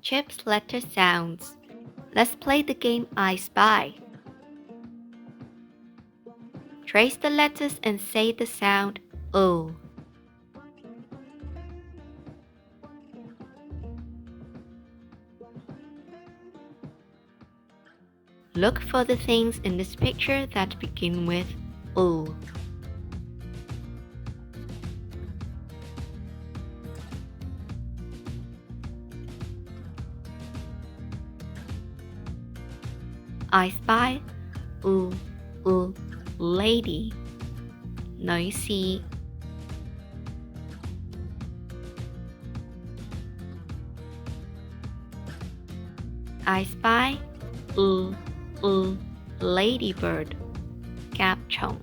Chip's letter sounds. Let's play the game I Spy. Trace the letters and say the sound O. Look for the things in this picture that begin with O. I spy lady 女士 I spy ladybird 甲蟲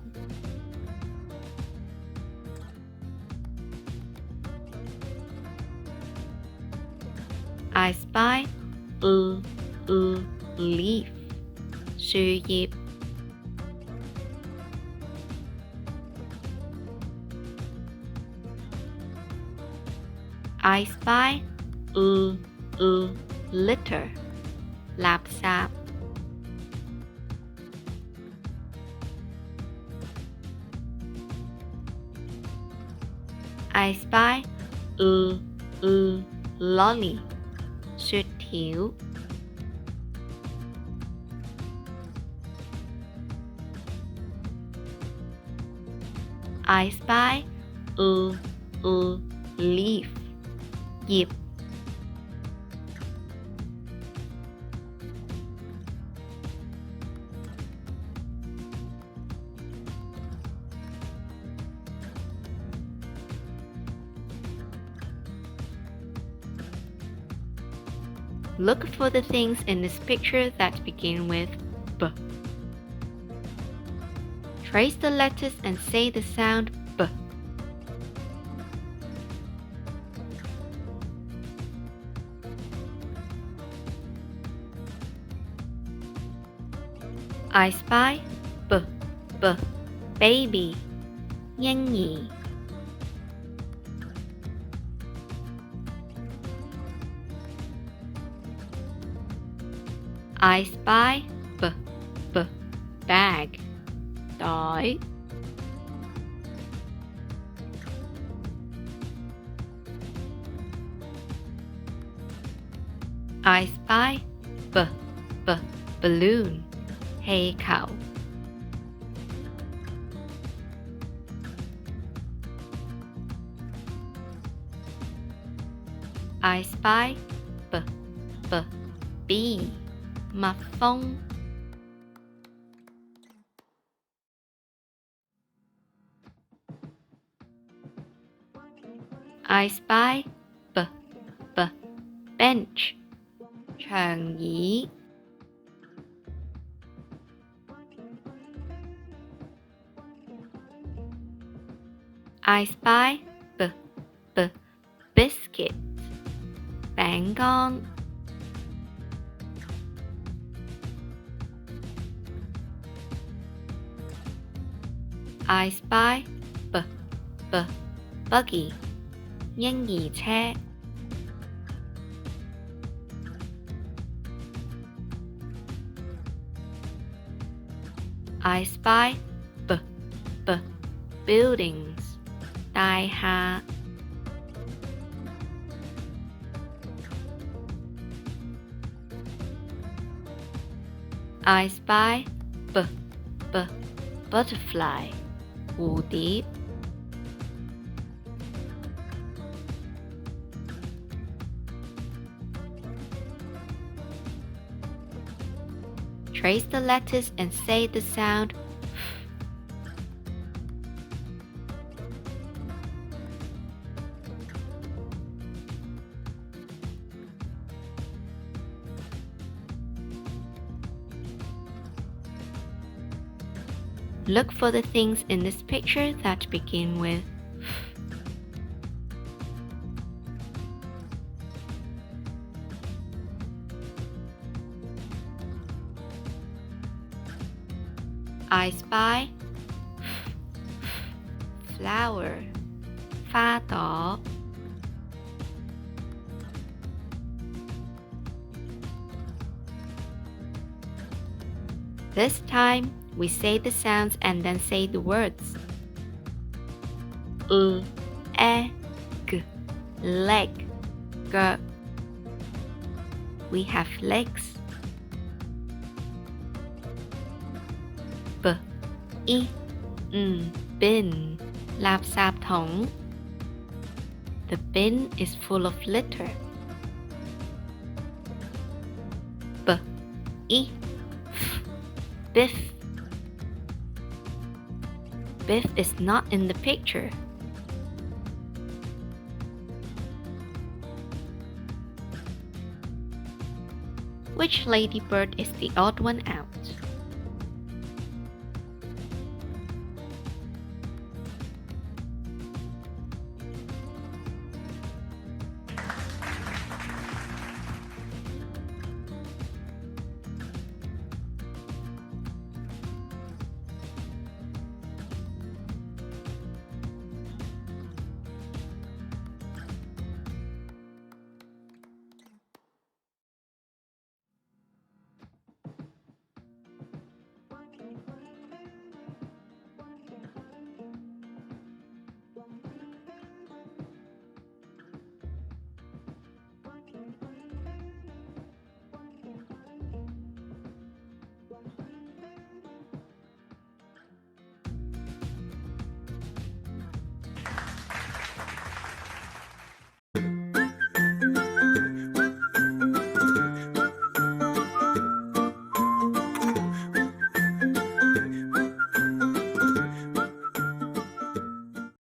I spy leaf 樹葉 I spy litter 垃圾 I spy lolly 雪條 I spy leaf 葉 Look for the things in this picture that begin with B. Trace the letters and say the sound B. I spy baby 嬰兒 I spy bag 袋 I spy balloon 氣球 I spy bee 蜜蜂 I spy bench 長椅 I spy biscuit 餅乾 I spy buggy 嬰兒車 I spy buildings 大廈 I spy butterfly 蝴蝶 Trace the letters and say the sound Look for the things in this picture that begin with I spy flower 花朵 This time, we say the sounds and then say the words. Egg, leg, g. We have legs. Bin, ลาบซาบถุง The bin is full of litter. Biff. Biff is not in the picture. Which ladybird is the odd one out?